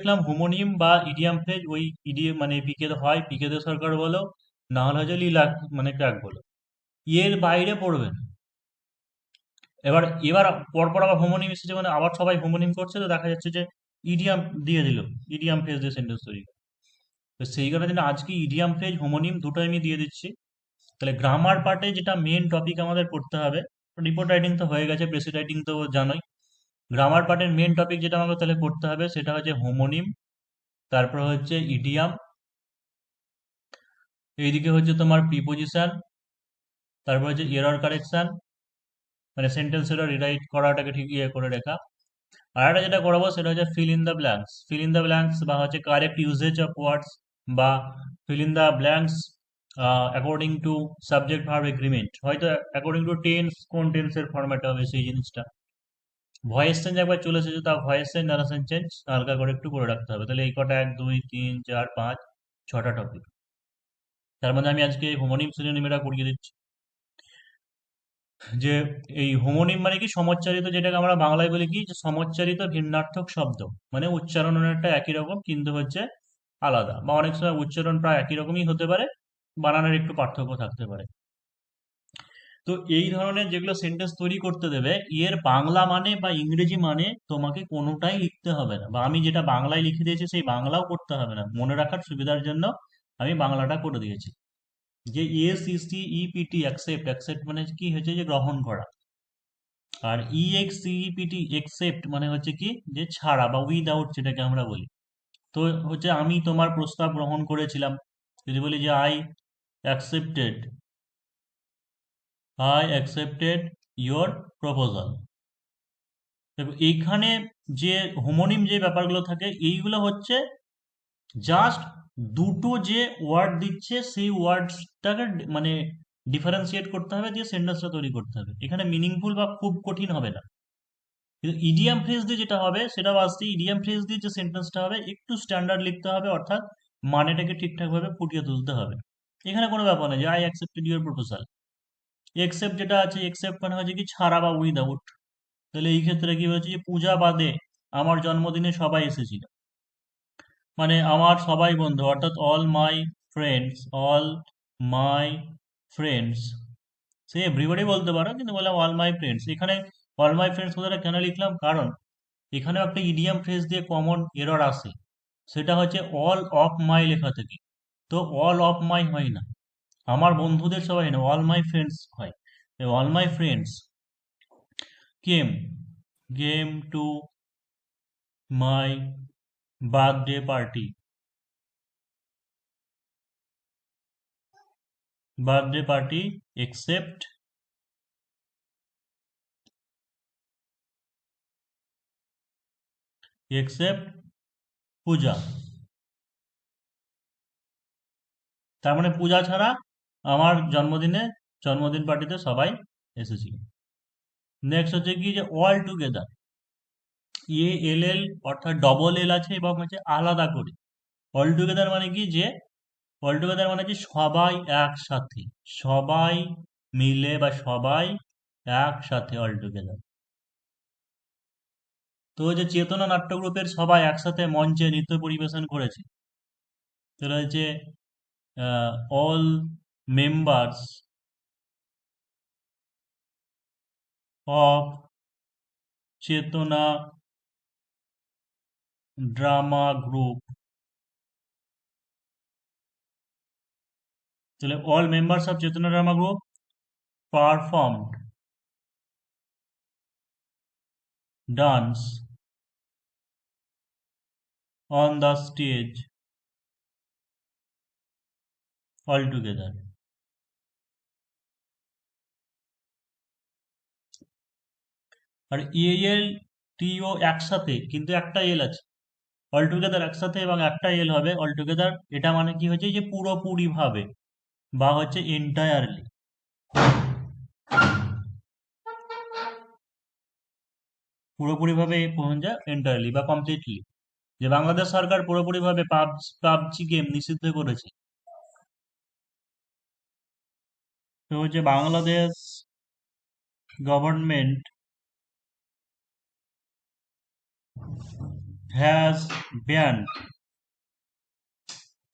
লিখলাম হোমোনিম বা idiom phrase, ওই ইডিএম মানে পিকে হয় পিকে দে সরকার বলো, না হলে হচ্ছে লিলাক মানে ক্র্যাক বলো, এর বাইরে পড়বে না। এবার এবার পরপর আবার হোমোনিম এসেছে, মানে আবার সবাই হোমোনিম করছে, তো দেখা যাচ্ছে যে ইডিয়াম দিয়ে দিল, ইডিয়াম ফ্রেজ দিয়ে সেন্টেন্স তৈরি করে। তো সেই কারণে জন্য আজকে ইডিয়াম ফ্রেজ হোমোনিম দুটো আমি দিয়ে দিচ্ছি। তাহলে গ্রামার পার্টে যেটা মেন টপিক আমাদের পড়তে হবে, রিপোর্ট রাইটিং তো হয়ে গেছে, প্রেসিড রাইটিং তো জানোই। গ্রামার পার্টের মেন টপিক যেটা আমাকে তাহলে পড়তে হবে সেটা হচ্ছে হোমোনিম, তারপর হচ্ছে ইডিয়াম, এইদিকে হচ্ছে তোমার প্রিপোজিশন, তারপর হচ্ছে এরর কারেকশন, মানে সেন্টেন্স এরর রিরাইট করাটাকে ঠিক ইয়ে করে রেখা। আর একটা যেটা করাবো সেটা হচ্ছে fill in the blanks, fill in the blanks বা হচ্ছে কারেক্ট ইউজেজ অফ ওয়ার্ডস, বা fill in the blanks according to subject verb agreement, হয়তো অ্যাকর্ডিং টু টেন্স, কোন টেন্সের ফরম্যাটে হবে সেই জিনিসটা। ভয়েস চেঞ্জ একবার চলে এসেছে, তা ভয়েস চেঞ্জ নারেশন চেঞ্জ হালকা করে একটু করে রাখতে হবে। তাহলে এই কটা 1 2 3 4 5 6টা টপিক, তার মধ্যে আমি আজকে হোমোনিম সিনোনিম এটা করিয়ে দিচ্ছি। যে এই হোমোনিম মানে কি, সমচ্চারিত, যেটাকে আমরা বাংলায় বলি কি, যে সমচ্চারিত ভিন্নার্থক শব্দ, মানে উচ্চারণ অনেকটা একই রকম কিন্তু হচ্ছে আলাদা, বা অনেক সময় উচ্চারণ প্রায় একই রকমই হতে পারে, বানানের একটু পার্থক্য থাকতে পারে। তো এই ধরনের যেগুলো সেন্টেন্স তৈরি করতে দেবে, এর বাংলা মানে বা ইংরেজি মানে তোমাকে কোনোটাই লিখতে হবে না, বা আমি যেটা বাংলায় লিখে দিয়েছি সেই বাংলাও করতে হবে না, মনে রাখার সুবিধার জন্য আমি বাংলাটা করে দিয়েছি। যে ACCEPT অ্যাকসেপ্ট, অ্যাকসেপ্ট মানে কি হচ্ছে, যে গ্রহণ করা। আর EXCEPT এক্সেপ্ট মানে হচ্ছে কি, যে ছাড়া বা উইদাউট যেটাকে আমরা বলি। তো হচ্ছে আমি তোমার প্রস্তাব গ্রহণ করেছিলাম, যদি বলি যে accepted I accepted your proposal. এইখানে যে হোমোনিম যে ব্যাপারগুলো থাকে এইগুলো হচ্ছে জাস্ট দুটো যে ওয়ার্ড দিচ্ছে সেই ওয়ার্ডসটাকে মানে ডিফারেন্সিয়েট করতে হবে, দিয়ে সেন্টেন্সটা তৈরি করতে হবে, এখানে মিনিংফুল বা খুব কঠিন হবে না। কিন্তু ইডিয়াম ফ্রেজ দিয়ে যেটা হবে সেটা বাস্তবে ইডিয়াম ফ্রেজ দিয়ে যে সেন্টেন্সটা হবে একটু স্ট্যান্ডার্ড লিখতে হবে, অর্থাৎ মানেটাকে ঠিকঠাক ভাবে ফুটিয়ে তুলতে হবে। এখানে কোনো ব্যাপার নেই যে I accepted your proposal, except যেটা আছে, এক্সেপ্ট মানে হচ্ছে কি ছাড়া বা উইদাউট। তাহলে এই ক্ষেত্রে কি হচ্ছে, যে পূজা বাদে আমার জন্মদিনে সবাই এসেছিল, মানে আমার সবাই বন্ধু, অর্থাৎ all my friends, all my friends, say everybody বলতে পারো, কিন্তু বললাম অল মাই ফ্রেন্ডস। এখানে অল মাই ফ্রেন্ডস কথাটা কেন লিখলাম, কারণ এখানেও একটা ইডিয়াম ফ্রেজ দিয়ে কমন এরর আসে, সেটা হচ্ছে অল অফ মাই লেখা থেকে। তো অল অফ মাই হয় না, আমার বন্ধুদের সবাই না, অল মাই ফ্রেন্ডস হয়। All my friends came came to my birthday party, birthday party except except Puja. তার মানে পূজা ছাড়া আমার জন্মদিন পার্টিতে সবাই এসেছিল। নেক্সট হচ্ছে কি, যে অল টুগেদার, ALL অর্থাৎ ডবল এল আছে এবং হচ্ছে আলাদা করে। অল টুগেদার মানে কি, যে অল টুগেদার মানে কি সবাই একসাথে, সবাই মিলে বা সবাই একসাথে অল টুগেদার। তো ওই যে চেতনা নাট্য গ্রুপের সবাই একসাথে মঞ্চে নৃত্য পরিবেশন করেছে, সেটা হচ্ছে all members of Chetana drama group. তাহলে all members of Chetana drama group performed dance on the stage all together. আর ALTO একসাথে, কিন্তু একটা এল আছে, অল টুগেদার একসাথে এবং একটা এল হবে অল টুগেদার। এটা মানে কি হচ্ছে, যে পুরোপুরি ভাবে বা হচ্ছে এন্টায়ারলি, পুরোপুরি ভাবে পৌঁছে যায় এন্টায়ারলি বা কমপ্লিটলি। যে বাংলাদেশ সরকার পুরোপুরি ভাবে পাবজি গেম নিষিদ্ধ করেছে, তো হচ্ছে বাংলাদেশ গভর্নমেন্ট হ্যাজ ব্যান্ড,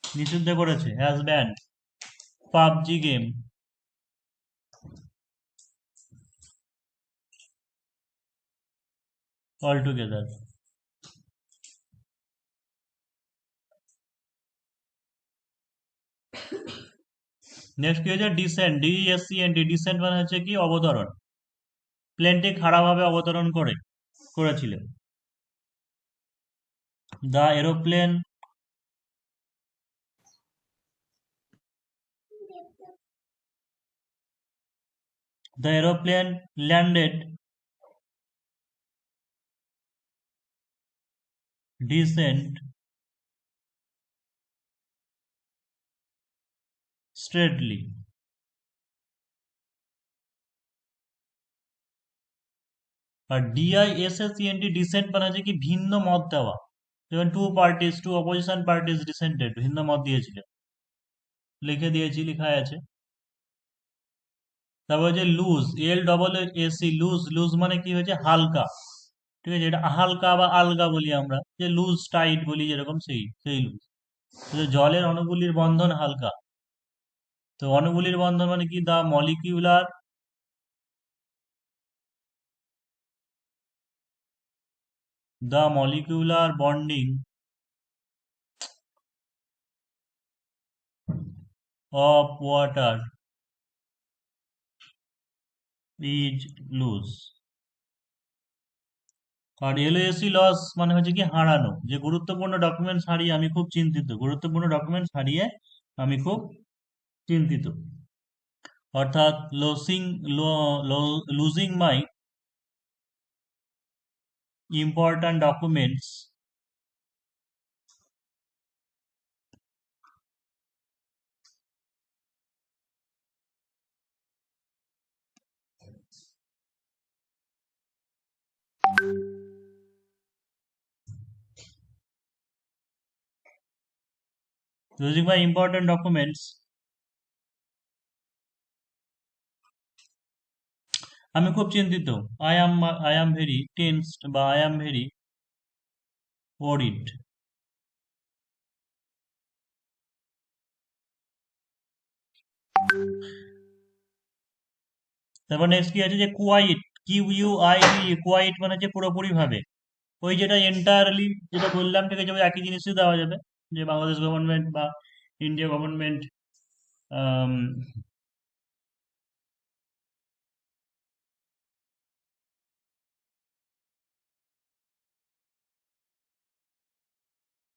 নিষিদ্ধ করেছে, has band PUBG game all together. Next কি হচ্ছে ডিসেন্ট, ডিএসসিএনটি, ডিসেন্ট মানে হচ্ছে কি অবতরণ, প্লেনটি খাড়াভাবে অবতরণ করেছিল। The aeroplane landed dissent স্ট্রেটলি। R ডিআইএসএসইএনটি dissent মানে হচ্ছে কি ভিন্ন মত দেওয়া, যেমন টু অপোজিশন পার্টিস ডিসেন্টেড, ভিন্ন মত দিয়েছিল, লেখা আছে। তারপর হচ্ছে লুজ, LEES, লুজ, লুজ মানে কি হচ্ছে হালকা, ঠিক আছে, এটা হালকা বা আলগা বলি আমরা, যে লুজ টাইট বলি যেরকম, সেই লুজ। জলের অণুগুলির বন্ধন হালকা, তো অণুগুলির বন্ধন মানে কি the molecular bonding of water is loose. আর এলওএসি লস মানে হচ্ছে কি হারানো, যে গুরুত্বপূর্ণ ডকুমেন্টস হারিয়ে আমি খুব চিন্তিত, গুরুত্বপূর্ণ ডকুমেন্টস হারিয়ে আমি খুব চিন্তিত। অর্থাৎ লুজিং মাই ইম্পর্ট্যান্ট ডকুমেন্টস লুজিং মাই ইম্পর্ট্যান্ট ডকুমেন্টস, আমি খুব চিন্তিত। আই অ্যাম ভেরি টেন্সড বা আই অ্যাম ভেরি ওরিড। তারপর নেক্সট কি আছে যে কোয়াইট, কোয়াইট মানে হচ্ছে পুরোপুরি ভাবে, ওই যেটা এন্টায়ারলি যেটা বললাম, ঠিক আছে, ওই একই জিনিসই দেওয়া যাবে, যে বাংলাদেশ গভর্নমেন্ট বা India government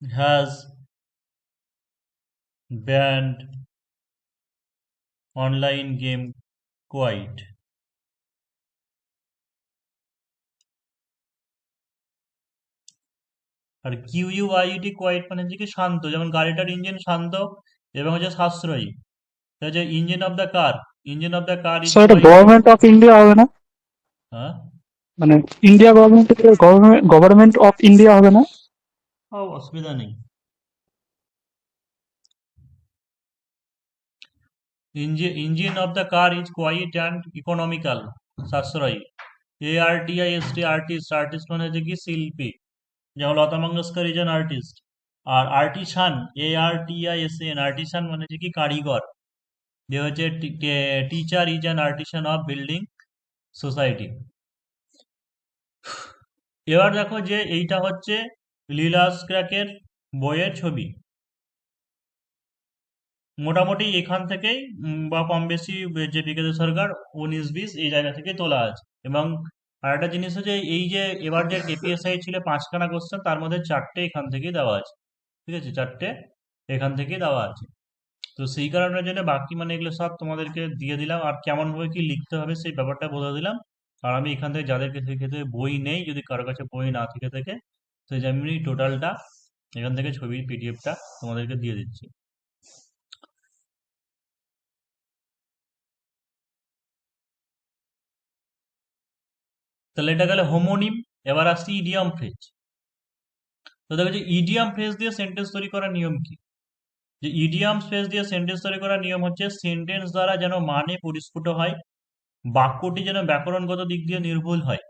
has banned online game quite. আর কিউইউআইটি কোয়াইট মানে হচ্ছে কি শান্ত, যেমন গাড়িটার ইঞ্জিন শান্ত এবং হচ্ছে সাশ্রয়ী, তো যে engine of the car is sir, এটা কোয়াইট। গভর্নমেন্ট অফ ইন্ডিয়া হবে না? হ্যাঁ, মানে ইন্ডিয়া গভর্নমেন্ট থেকে গভর্নমেন্ট অফ ইন্ডিয়া হবে না? অসুবিধা নেই। Engine of the car is quite and economical, সাশ্রয়ী। আর্টিস্ট, আর্টিস্ট মানে হচ্ছে কি শিল্পী, যেমন Lata Mangeshkar is an artist. আর আর্টিসান, ARTISAN, আর্টিসান মানে হচ্ছে কি কারিগর, যে হচ্ছে teacher is an artisan of building society. এবার দেখো যে এইটা হচ্ছে লিলাস ক্র্যাকের বইয়ের ছবি, মোটামুটি এখান থেকেই বা কম বেশি যে বিকাশ সরকার 19-20 এই জায়গা থেকে তোলা আছে। এবং আরেকটা জিনিস হচ্ছে এই যে এবার যে KPSI ছিল 5খানা কোশ্চেন, তার মধ্যে 4টে এখান থেকেই দেওয়া আছে, ঠিক আছে, 4টে এখান থেকেই দেওয়া আছে। তো সেই কারণের জন্য বাকি মানে এগুলো সব তোমাদেরকে দিয়ে দিলাম, আর কেমন ভাবে কি লিখতে হবে সেই ব্যাপারটা বলে দিলাম। আর আমি এখান থেকে যাদেরকে ক্ষেত্রে বই নেই, যদি কারো কাছে বই না থেকে থাকে, তো যেমনি টোটালটা এখান থেকে ছবি PDFটা তোমাদেরকে দিয়ে দিচ্ছি। তাহলে এটা গেলে হোমোনিম। এবার আসছি ইডিয়াম ফ্রেজ। তো দেখো যে ইডিয়াম ফ্রেজ দিয়ে সেন্টেন্স তৈরি করার নিয়ম কি, যে ইডিয়াম ফ্রেজ দিয়ে সেন্টেন্স তৈরি করার নিয়ম হচ্ছে সেন্টেন্স দ্বারা যেন মানে পরিস্ফুট হয়, বাক্যটি যেন ব্যাকরণগত দিক দিয়ে নির্ভুল হয়,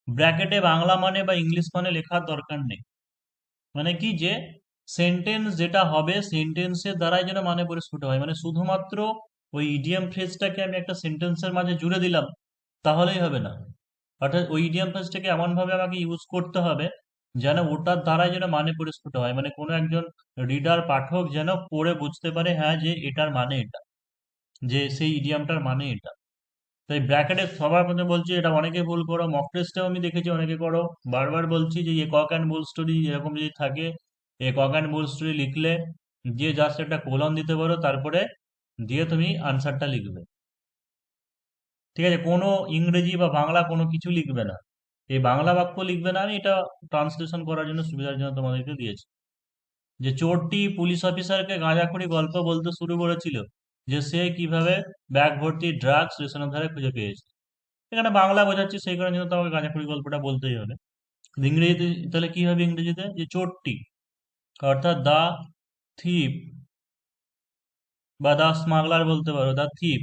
ব্র্যাকেটে বাংলা মানে বা ইংলিশ মানে লেখার দরকার নেই, মানে কি যে সেন্টেন্স যেটা হবে সেন্টেন্সের দ্বারাই যেন মানে পরিস্ফুট হয়, মানে শুধুমাত্র ওই ইডিয়াম ফ্রেজটাকে আমি একটা সেন্টেন্সের মাঝে জুড়ে দিলাম তাহলেই হবে না। অর্থাৎ ওই ইডিয়াম ফ্রেজটাকে এমন ভাবে আমাকে ইউজ করতে হবে যেন ওটার দ্বারাই যেন মানে পরিস্ফুট হয়, মানে কোনো একজন রিডার পাঠক যেন পড়ে বুঝতে পারে হ্যাঁ যে এটার মানে এটা, যে সেই ইডিয়ামটার মানে এটা। তাই ব্র্যাকেটে সবার মধ্যে বলছি, এটা অনেকে ভুল করো, মক টেস্টেও আমি দেখেছি অনেকে করো। বারবার বলছি যে এ কক অ্যান্ড বুল স্টোরি এরকম যদি থাকে, এ কক অ্যান্ড বুল স্টোরি লিখলে দিয়ে জাস্ট একটা কোলন দিতে পারো, তারপরে দিয়ে তুমি আনসারটা লিখবে। ঠিক আছে, কোনো ইংরেজি বা বাংলা কোনো কিছু লিখবে না, এই বাংলা বাক্য লিখবে না, আমি এটা ট্রান্সলেশন করার জন্য সুবিধার জন্য তোমাদেরকে দিয়েছি। যে চোরটি পুলিশ অফিসারকে গাঁজাখুরি গল্প বলতে শুরু করেছিল, যে সে কিভাবে ব্যাগ ভর্তি ড্রাগস স্টেশনের ধারে খুঁজে পেয়েছে। এখানে বাংলা বোঝাচ্ছি সেই কারণে জন্য তো আমাকে গাঁজাখুরি গল্পটা বলতেই হবে। ইংরেজিতে তাহলে কি হবে, ইংরেজিতে যে চোরটি অর্থাৎ দা থিপ বা দা স্মাগলার বলতে পারো, দা থিপ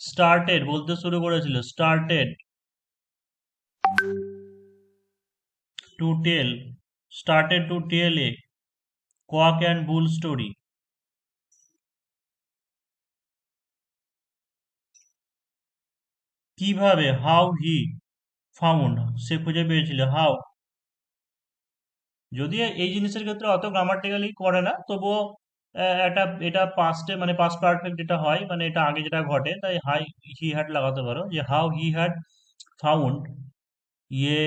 স্টার্টেড বলতে শুরু করেছিল, started to tell, started to tell a cock and bull story. কিভাবে, হাউ হি ফাউন্ড, সে খুঁজে পেয়েছিল, হাউ। যদিও এই জিনিসের ক্ষেত্রে অত গ্রামাটিক্যালি করে না, তবুও এটা এটা পাস্টে মানে পাস্ট পারফেক্ট যেটা হয়, মানে এটা আগে যেটা ঘটে, তাই হাই হি হ্যাড লাগাতে পারো, যে হাউ হি হ্যাড ফাউন্ড ইয়ে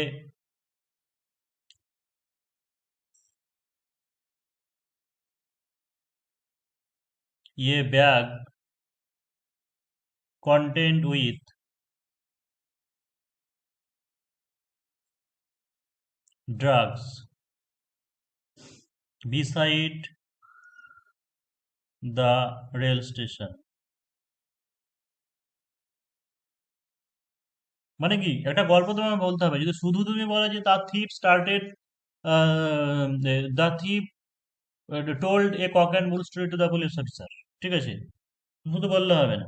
ইয়ে bag content with drugs beside the rail station. মানে কি একটা গল্প তোমাকে বলতে হবে, যদি শুধু তুমি বলো যে the thief started, the thief told a cock and bull story to the police officer, ঠিক আছে, শুধু বললে হবে না।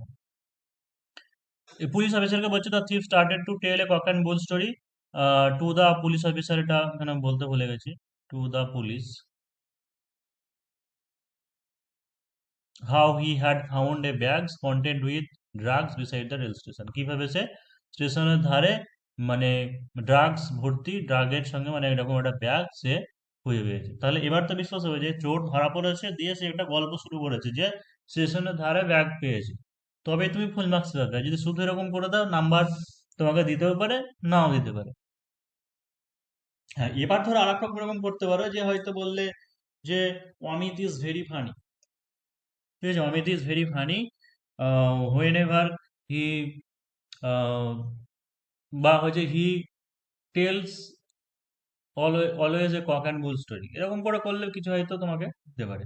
পুলিশ অফিসারকে বলছে the thief started to tell a cock and bull story to the police officer, এটা এখানে বলতে ভুলে গেছি, to the police how he had found a bags content with drugs beside the rail station, কিভাবে সে স্টেশনের ধারে মানে ড্রাগস ভর্তি, ড্রাগের সঙ্গে মানে এরকম একটা ব্যাগ সে খুঁজে পেয়েছে। তাহলে এবার তো বিশ্বাস হবে যে চোর ধরা পড়েছে, দিয়ে সে একটা গল্প শুরু করেছে যে স্টেশনের ধারে ব্যাগ পেয়েছে, তবে তুমি ফুল মার্কস পাবে। যদি শুধু এরকম করে দাও, নাম্বার তোমাকে দিতেও পারে, নাও দিতে পারে। হ্যাঁ, এবার ধরো আর একটা রকম করতে পারো, যে হয়তো বললে যে অমিত ইজ ভেরি ফানি, ঠিক আছে, Amit is very funny whenever he, বা হচ্ছে he tells always a cock and bull story, এরকম করে করলে কিছু হয়তো তোমাকে দিতে পারে।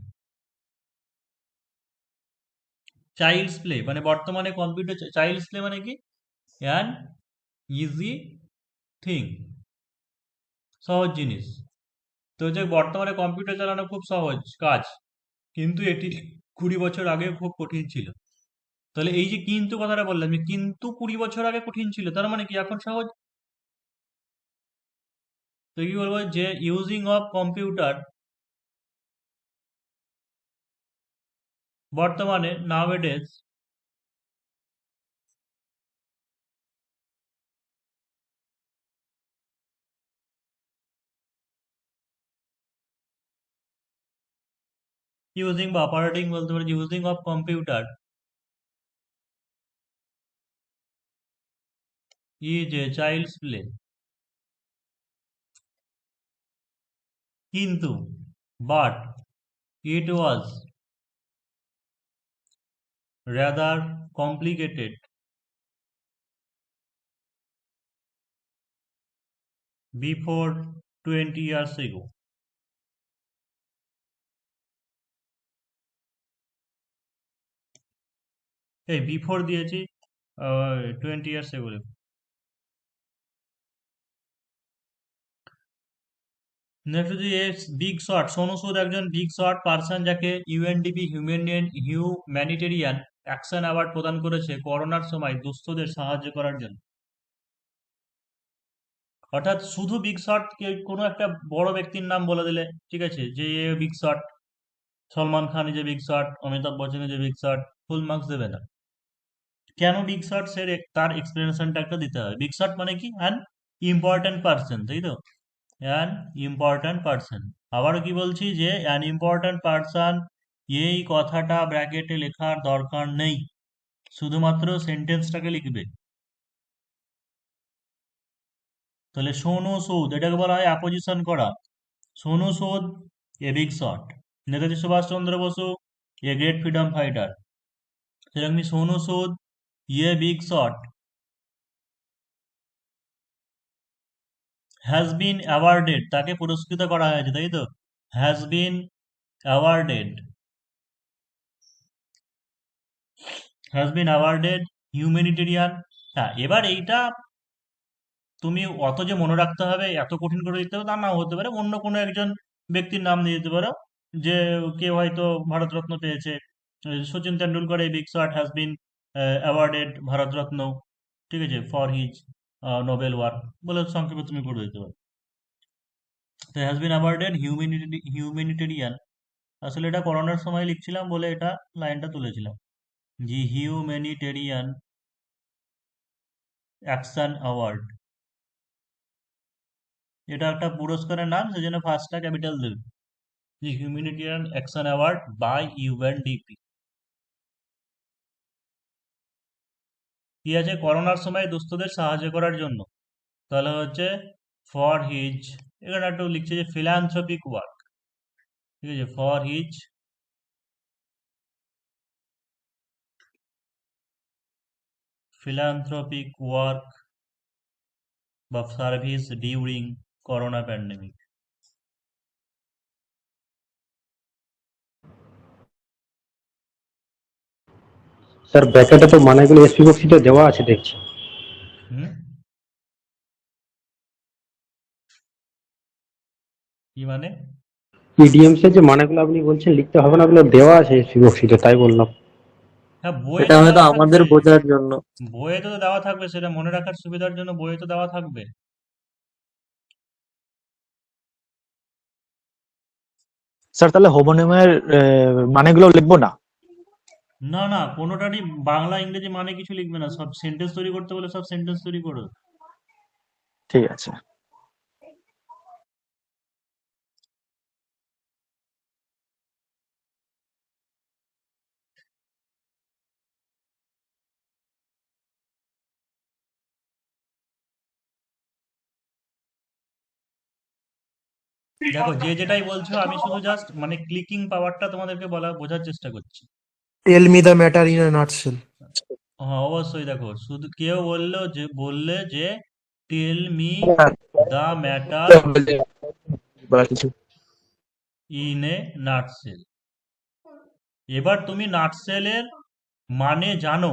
চাইল্ডস প্লে মানে বর্তমানে কম্পিউটার, চাইল্ডস প্লে মানে কি, অ্যান ইজি থিং, সহজ জিনিস। তো যে বর্তমানে কম্পিউটার চালানো খুব সহজ কাজ, কিন্তু এটি 20 বছর আগে খুব কঠিন ছিল। তাহলে এই যে কিন্তু কথাটা বললাম, যে কিন্তু 20 বছর আগে কঠিন ছিল, তার মানে কি এখন সহজ। তো কি বলবো, যে ইউজিং অফ কম্পিউটার বর্তমানে নাওএডেজ, ইউজিং বা অপারেটিং বলতে পারি, using of computer is a child's play, কিন্তু but it was rather complicated before 20 years ago। এই বিফোর দিয়েছি, 20 years ago। নেক্সট হচ্ছে বিগ শট, সোনু সুদ একজন বিগ শট পার্সন যাকে ইউএনডিপি হিউম্যানিটেরিয়ান অ্যাকশন অ্যাওয়ার্ড প্রদান করেছে করোনার সময় দুস্থদের সাহায্য করার জন্য। অর্থাৎ শুধু বিগ শট কোনো একটা বড় ব্যক্তির নাম বলে দিলে, ঠিক আছে, যে এ বিগ শট, সলমান খান যে বিগ শট, অমিতাভ বচ্চন যে বিগ শট, ফুল মার্কস দেবে না। কেন বিগ শট, সে তার এক্সপ্লেনেশনটা একটা দিতে হবে। বিগ শট মানে কি? অ্যান ইম্পর্ট্যান্ট পার্সন, তাই তো, অ্যান ইম্পর্ট্যান্ট পার্সন। আবারও কি বলছি, যে অ্যান ইম্পর্ট্যান্ট পার্সন, এই কথাটা ব্র্যাকেটে লেখার দরকার নেই, শুধুমাত্র সেন্টেন্সটাকে লিখবে। তাহলে সোনু সুদ, এটাকে বলা হয় অ্যাপোজিশন করা। Sonu Sood a big shot, Netaji Subhashchandra Basu a great freedom fighter. সেরকমই সোনু সুদ ইয়ে big shot has been awarded, তাকে পুরস্কৃত করা হয়েছে, তাই তো, has been awarded, has been awarded humanitarian. হ্যাঁ, এবার এইটা তুমি অত যে মনে রাখতে হবে, এত কঠিন করে দিতে হবে তা নাও হতে পারে, অন্য কোনো একজন ব্যক্তির নাম দিয়ে দিতে পারো, যে কেউ হয়তো ভারতরত্ন পেয়েছে, সচিন তেন্ডুলকর এই big shot has been awarded Bharat Ratna, ঠিক আছে, ফর হিজ নোবেল ওয়ার্ক বলে সংক্ষেপে তুমি করে দিতে পারো। তো হ্যাজ বিন অ্যাওয়ার্ডেড হিউম্যানিটেরিয়ান, আসলে এটা করোনার সময় লিখছিলাম বলে এটা লাইনটা তুলেছিলাম, যে হিউম্যানিটেরিয়ান অ্যাকশন অ্যাওয়ার্ড, এটা একটা পুরস্কারের নাম, সেজন্য ফার্স্টটা ক্যাপিটাল দেবে, যে humanitarian action award by UNDP. কি আছে? করোনার সময় দুস্থদের সাহায্য করার জন্য, তাহলে হচ্ছে ফর হিজ, এখানে একটু লিখছে যে ফিলান্থ্রপিক ওয়ার্ক, ঠিক আছে, ফর হিজ ফিলান্থ্রপিক ওয়ার্ক বা service during corona pandemic. Sir ব্র্যাকেটে তো মানেগুলো এসপি বক্সিতে দেওয়া আছে দেখছি। হুম, কি মানে? ইডিএমস এর যে মানেগুলো আপনি বলছেন লিখতে হবে না, ওগুলো দেওয়া আছে এসপি বক্সিতে, তাই বললাম। হ্যাঁ, বইয়ে এটা তো হয়তো দেওয়া আমাদের থাকবে, বোঝার জন্য। বইয়ে তো দেওয়া থাকবে, সেটা মনে রাখার সুবিধার জন্য বইয়ে তো দেওয়া থাকবে। স্যার তাহলে হোমোনিমের মানেগুলো লিখবো না? না না, কোনোটারই বাংলা ইংরেজি মানে কিছু লিখবে না, সব সেন্টেন্স তৈরি করতে বলে সব সেন্টেন্স তৈরি করো। ঠিক আছে। দেখো, যে যেটাই বলছো আমি শুধু জাস্ট মানে ক্লিকিং পাওয়ারটা তোমাদেরকে বোঝার চেষ্টা করছি। Tell me the matter in a nutshell. হ্যাঁ, অবশ্যই। দেখো, শুধু কেউ বললে যে টেল মি দ্য ম্যাটার কিছু ইন এ নাটসেল। এবার তুমি নাটসেলের মানে জানো,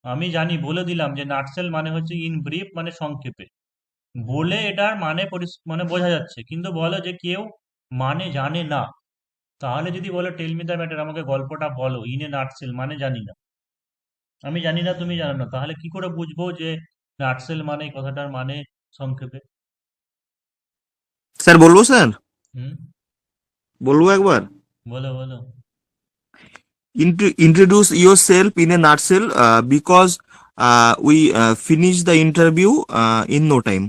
আমি জানি, বলে দিলাম যে নাটসেল মানে হচ্ছে ইন ব্রিফ, মানে সংক্ষেপে, বলে এটার মানে মানে বোঝা যাচ্ছে, কিন্তু বলো যে কেউ মানে জানে না, তাহলে যদি বলো টেল মি দ্য ম্যাটার, আমাকে গল্পটা বলো ইন এ নাটসেল, মানে জানি না, আমি জানি না, তুমি জানো না, তাহলে কি করে বুঝবো যে নাটসেল মানে এই কথাটার মানে সংক্ষেপে? স্যার বলবো স্যার, হুম, বলবো একবার। বলো বলো। Introduce yourself in a nutshell because we finish the interview in no time.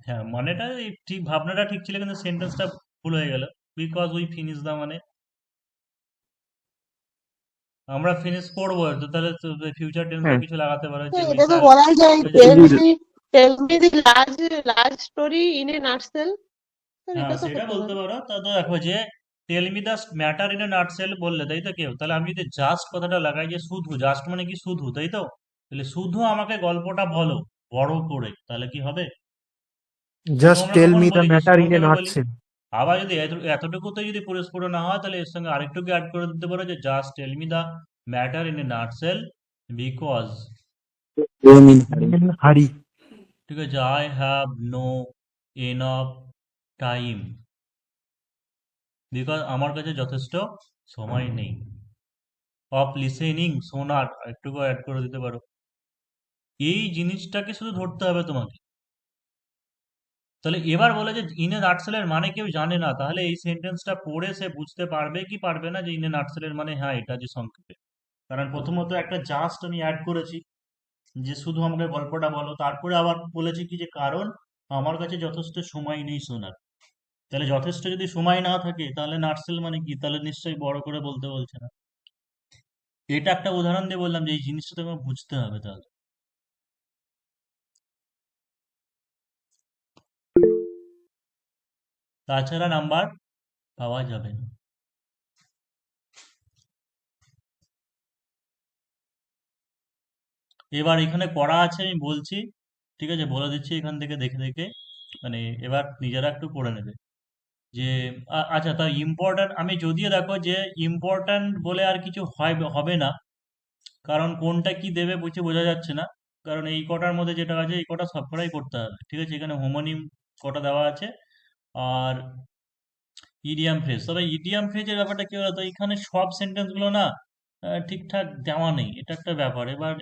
হ্যাঁ, মানেটা ঠিক, ভাবনাটা ঠিক ছিল, কিন্তু সেন্টেন্সটা ভুল হয়ে গেল। বিকজ উই ফিনিশ দা মানে আমরা ফিনিশ করবো, তো তাহলে ফিউচার টেন্সে কিছু লাগাতে পারো, যে উই এটা তো শ্যাল। বলাই যায়, tell me the large story in a nutshell. হ্যাঁ, এটা তো সেটা করতে বলতে পারো। পারো। তা তো দেখো, যে tell me the matter in a nutshell বললে, তাই তো, কেউ, তাহলে আমি যদি জাস্ট কথাটা লাগাই, যে শুধু, জাস্ট মানে কি শুধু, তাই তো, তাহলে শুধু আমাকে গল্পটা বলো বড় করে, তাহলে কি হবে? তো Just আমরা tell কখন me the বলি, যে matter in a সংক্ষেপে বলি। nutshell. আবার যদি এতটুকুতে যদি পরিস্ফুট না হয়, তাহলে এর সঙ্গে আরেকটুকু অ্যাড করে দিতে পারো, যে just tell me the matter in a nutshell because, Hurry. ঠিক আছে, I have no enough time, because আমার কাছে যথেষ্ট সময় নেই। অফ লিসেনিং, শোনার, একটুকু অ্যাড করে দিতে পারো। এই জিনিসটাকে শুধু ধরতে হবে তোমাকে, তাহলে এবার বলে যে ইন এ নাটসেলের মানে কেউ জানে না, তাহলে এই সেন্টেন্সটা পড়ে সে বুঝতে পারবে কি পারবে না যে ইন এ নাটসেলের মানে হ্যাঁ এটা যে সংক্ষেপে। কারণ প্রথমত একটা জাস্ট আমি অ্যাড করেছি যে শুধু আমাকে গল্পটা বলো, তারপরে আবার বলেছি কি যে কারণ আমার কাছে যথেষ্ট সময় নেই শোনার। তাহলে যথেষ্ট যদি সময় না থাকে তাহলে নাটসেল মানে কি, তাহলে নিশ্চয়ই বড় করে বলতে বলছে না। এটা একটা উদাহরণ দিয়ে বললাম যে এই জিনিসটা তোমাকে বুঝতে হবে তাহলে। তাছাড়া নাম্বার পাওয়া যাবে না। এবার এখানে করা আছে আমি বলছি, ঠিক আছে, বলে দিচ্ছি এখান থেকে দেখে দেখে, মানে এবার নিজেরা একটু পড়ে নেবে যে আচ্ছা তা ইম্পর্ট্যান্ট আমি যদিও দেখো যে ইম্পর্ট্যান্ট বলে আর কিছু হয় হবে না, কারণ কোনটা কি দেবে বুঝে বোঝা যাচ্ছে না। কারণ এই কটার মধ্যে যেটা আছে এই কটা সব কটাই করতে হবে, ঠিক আছে, এখানে হোমোনিম কটা দেওয়া আছে আর ইডিয়াম ফ্রেজ। তবে ইডিয়াম ফ্রেজের ব্যাপারটা কি বলতো, এখানে সব সেন্টেন্স গুলো না ঠিকঠাক দেওয়া নেই, এটা একটা ব্যাপার। এবার